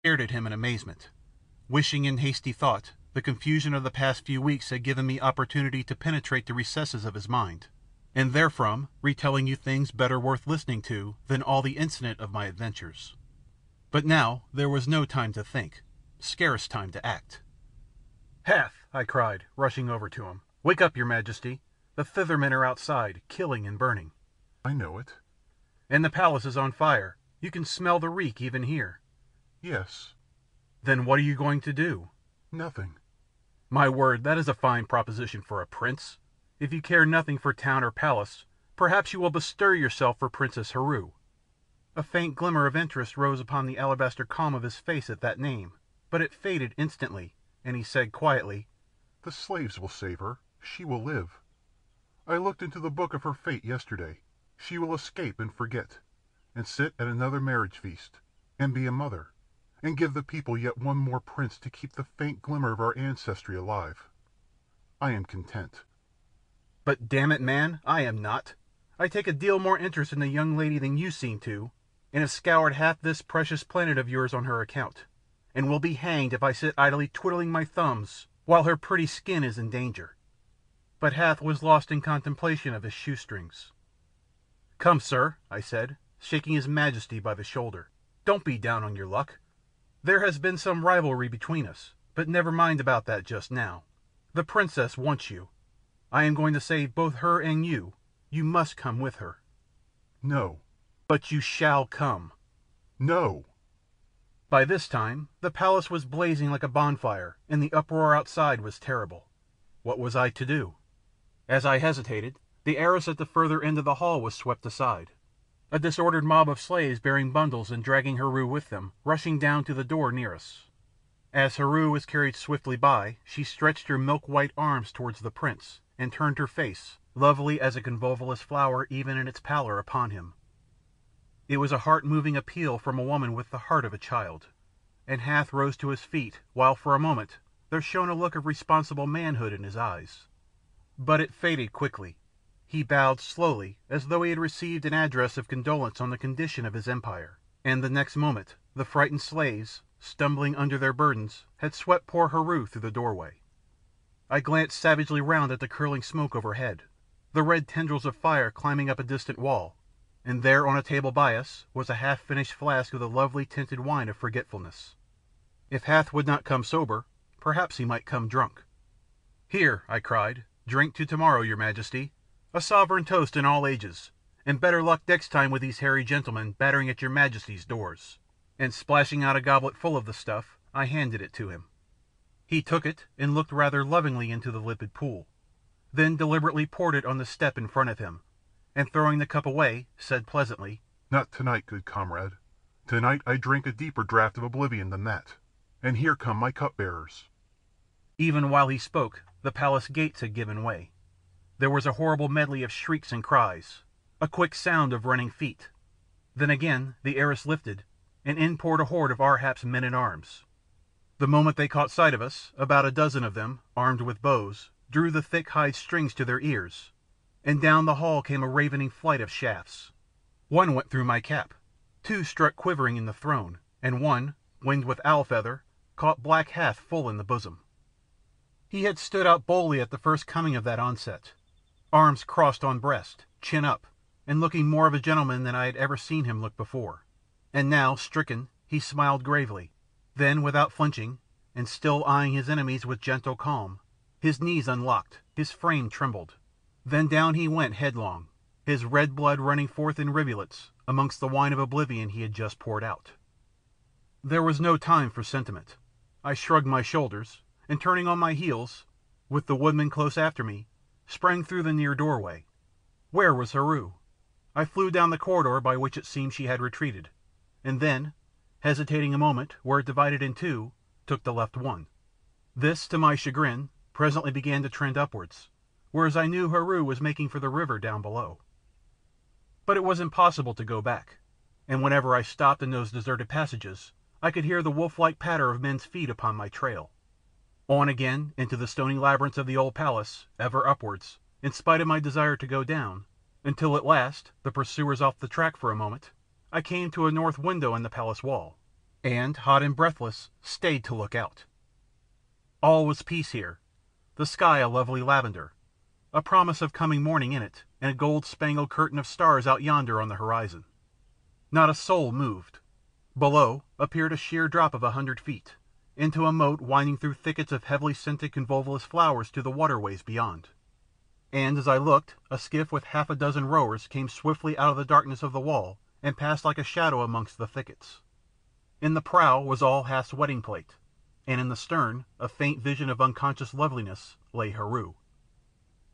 Stared at him in amazement, wishing in hasty thought the confusion of the past few weeks had given me opportunity to penetrate the recesses of his mind, and therefrom retelling you things better worth listening to than all the incident of my adventures. But now there was no time to think, scarce time to act. "Hath," I cried, rushing over to him, "wake up, your majesty. The Thithermen are outside, killing and burning." "I know it." "And the palace is on fire. You can smell the reek even here." "Yes." "Then what are you going to do?" "Nothing." "My word, that is a fine proposition for a prince. If you care nothing for town or palace, perhaps you will bestir yourself for Princess Heru." A faint glimmer of interest rose upon the alabaster calm of his face at that name, but it faded instantly, and he said quietly, "The slaves will save her. She will live. I looked into the book of her fate yesterday. She will escape and forget, and sit at another marriage feast, and be a mother, and give the people yet one more prince to keep the faint glimmer of our ancestry alive. I am content." "But damn it, man, I am not. I take a deal more interest in the young lady than you seem to, and have scoured half this precious planet of yours on her account, and will be hanged if I sit idly twiddling my thumbs while her pretty skin is in danger." But Hath was lost in contemplation of his shoestrings. "Come, sir," I said, shaking his majesty by the shoulder, "don't be down on your luck. There has been some rivalry between us, but never mind about that just now. The princess wants you. I am going to save both her and you. You must come with her." "No." "But you shall come." "No." By this time the palace was blazing like a bonfire, and the uproar outside was terrible. What was I to do? As I hesitated, the arras at the further end of the hall was swept aside, a disordered mob of slaves bearing bundles and dragging Heru with them rushing down to the door near us. As Heru was carried swiftly by, she stretched her milk-white arms towards the prince, and turned her face, lovely as a convolvulus flower even in its pallor, upon him. It was a heart-moving appeal from a woman with the heart of a child, and Hath rose to his feet, while for a moment there shone a look of responsible manhood in his eyes. But it faded quickly. He bowed slowly, as though he had received an address of condolence on the condition of his empire, and the next moment the frightened slaves, stumbling under their burdens, had swept poor Heru through the doorway. I glanced savagely round at the curling smoke overhead, the red tendrils of fire climbing up a distant wall, and there on a table by us was a half-finished flask of the lovely tinted wine of forgetfulness. If Hath would not come sober, perhaps he might come drunk. "Here," I cried, "drink to tomorrow, your majesty. A sovereign toast in all ages, and better luck next time with these hairy gentlemen battering at your majesty's doors." And splashing out a goblet full of the stuff, I handed it to him. He took it and looked rather lovingly into the limpid pool, then deliberately poured it on the step in front of him, and throwing the cup away, said pleasantly, "Not tonight, good comrade. Tonight I drink a deeper draught of oblivion than that, and here come my cupbearers." Even while he spoke, the palace gates had given way. There was a horrible medley of shrieks and cries, a quick sound of running feet. Then again the arras lifted, and in poured a horde of Ar hap's men-at-arms. The moment they caught sight of us, about a dozen of them, armed with bows, drew the thick hide strings to their ears, and down the hall came a ravening flight of shafts. One went through my cap, two struck quivering in the throne, and one, winged with owl feather, caught black Hath full in the bosom. He had stood out boldly at the first coming of that onset, arms crossed on breast, chin up, and looking more of a gentleman than I had ever seen him look before, and now, stricken, he smiled gravely, then without flinching, and still eyeing his enemies with gentle calm, his knees unlocked, his frame trembled, then down he went headlong, his red blood running forth in rivulets amongst the wine of oblivion he had just poured out. There was no time for sentiment. I shrugged my shoulders, and turning on my heels, with the woodman close after me, sprang through the near doorway. Where was Heru? I flew down the corridor by which it seemed she had retreated, and then, hesitating a moment where it divided in two, took the left one. This, to my chagrin, presently began to trend upwards, whereas I knew Heru was making for the river down below. But it was impossible to go back, and whenever I stopped in those deserted passages, I could hear the wolf-like patter of men's feet upon my trail. On again into the stony labyrinths of the old palace, ever upwards, in spite of my desire to go down, until at last, the pursuers off the track for a moment, I came to a north window in the palace wall. and, hot and breathless, stayed to look out. All was peace here, the sky a lovely lavender, a promise of coming morning in it, and a gold-spangled curtain of stars out yonder on the horizon. Not a soul moved. Below appeared a sheer drop of 100 feet, into a moat winding through thickets of heavily scented convolvulus flowers to the waterways beyond. And as I looked, a skiff with half a dozen rowers came swiftly out of the darkness of the wall and passed like a shadow amongst the thickets. In the prow was all Hath's wedding plate, and in the stern, a faint vision of unconscious loveliness, lay Heru.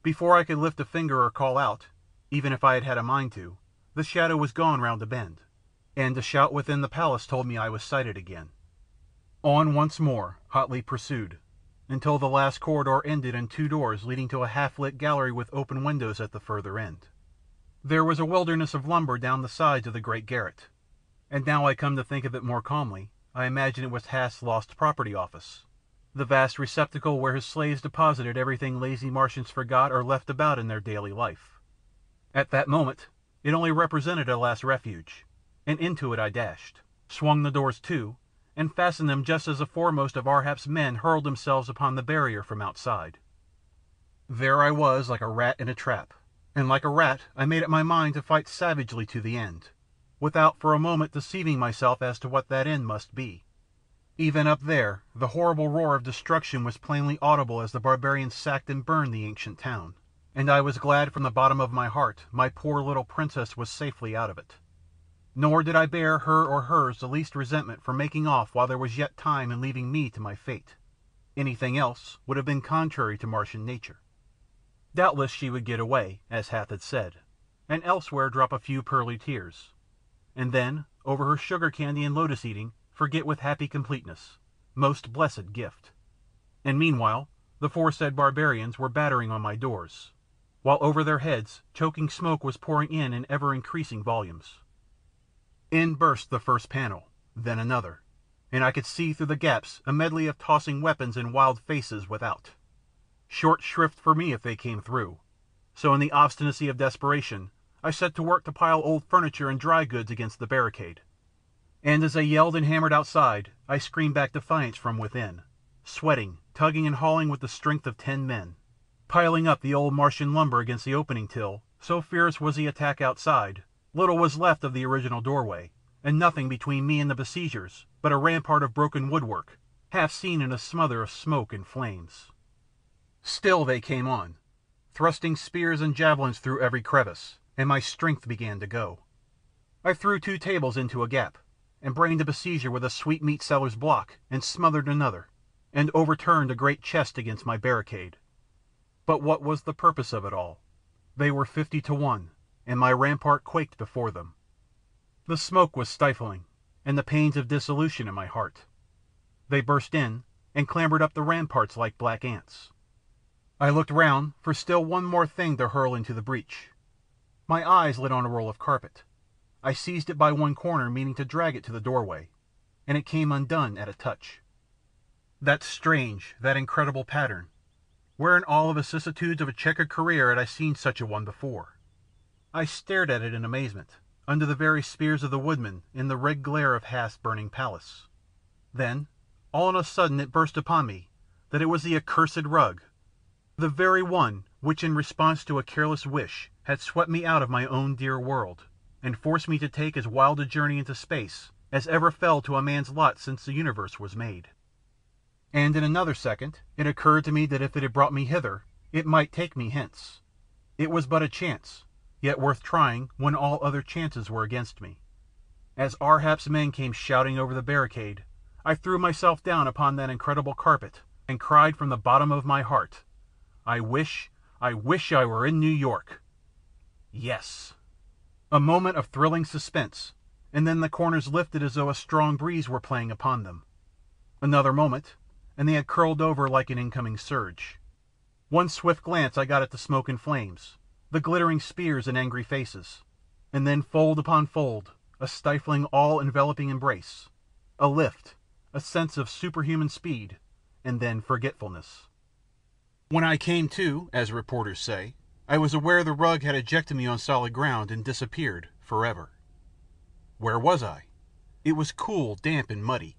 Before I could lift a finger or call out, even if I had had a mind to, the shadow was gone round a bend, and a shout within the palace told me I was sighted again. On once more, hotly pursued, until the last corridor ended in 2 doors leading to a half-lit gallery with open windows at the further end. There was a wilderness of lumber down the sides of the great garret, and now I come to think of it more calmly, I imagine it was Hath's lost property office, the vast receptacle where his slaves deposited everything lazy Martians forgot or left about in their daily life. At that moment it only represented a last refuge, and into it I dashed, swung the doors to, and fastened them just as the foremost of Ar hap's men hurled themselves upon the barrier from outside. There I was like a rat in a trap, and like a rat I made up my mind to fight savagely to the end, without for a moment deceiving myself as to what that end must be. Even up there the horrible roar of destruction was plainly audible as the barbarians sacked and burned the ancient town, and I was glad from the bottom of my heart my poor little princess was safely out of it. Nor did I bear her or hers the least resentment for making off while there was yet time and leaving me to my fate. Anything else would have been contrary to Martian nature. Doubtless she would get away, as Hath had said, and elsewhere drop a few pearly tears, and then, over her sugar candy and lotus eating, forget with happy completeness, most blessed gift. And meanwhile the foresaid barbarians were battering on my doors, while over their heads choking smoke was pouring in ever-increasing volumes. In burst the first panel, then another, and I could see through the gaps a medley of tossing weapons and wild faces without. Short shrift for me if they came through, so in the obstinacy of desperation I set to work to pile old furniture and dry goods against the barricade. And as they yelled and hammered outside, I screamed back defiance from within, sweating, tugging and hauling with the strength of 10 men, piling up the old Martian lumber against the opening till, so fierce was the attack outside, little was left of the original doorway, and nothing between me and the besiegers but a rampart of broken woodwork, half seen in a smother of smoke and flames. Still they came on, thrusting spears and javelins through every crevice, and my strength began to go. I threw 2 tables into a gap, and brained a besieger with a sweetmeat seller's block, and smothered another, and overturned a great chest against my barricade. But what was the purpose of it all? They were 50 to 1, and my rampart quaked before them. The smoke was stifling, and the pains of dissolution in my heart. They burst in, and clambered up the ramparts like black ants. I looked round for still one more thing to hurl into the breach. My eyes lit on a roll of carpet. I seized it by one corner, meaning to drag it to the doorway, and it came undone at a touch. That strange, that incredible pattern! Where in all the vicissitudes of a checkered career had I seen such a one before? I stared at it in amazement, under the very spears of the woodmen, in the red glare of Hath's burning palace. Then, all on a sudden it burst upon me that it was the accursed rug, the very one which in response to a careless wish had swept me out of my own dear world, and forced me to take as wild a journey into space as ever fell to a man's lot since the universe was made. And in another second it occurred to me that if it had brought me hither, it might take me hence. It was but a chance, yet worth trying when all other chances were against me. As Ar hap's men came shouting over the barricade, I threw myself down upon that incredible carpet, and cried from the bottom of my heart, I wish I were in New York. Yes. A moment of thrilling suspense, and then the corners lifted as though a strong breeze were playing upon them. Another moment, and they had curled over like an incoming surge. One swift glance I got at the smoke and flames, the glittering spears and angry faces, and then fold upon fold, a stifling, all-enveloping embrace, a lift, a sense of superhuman speed, and then forgetfulness. When I came to, as reporters say, I was aware the rug had ejected me on solid ground and disappeared forever. Where was I? It was cool, damp, and muddy,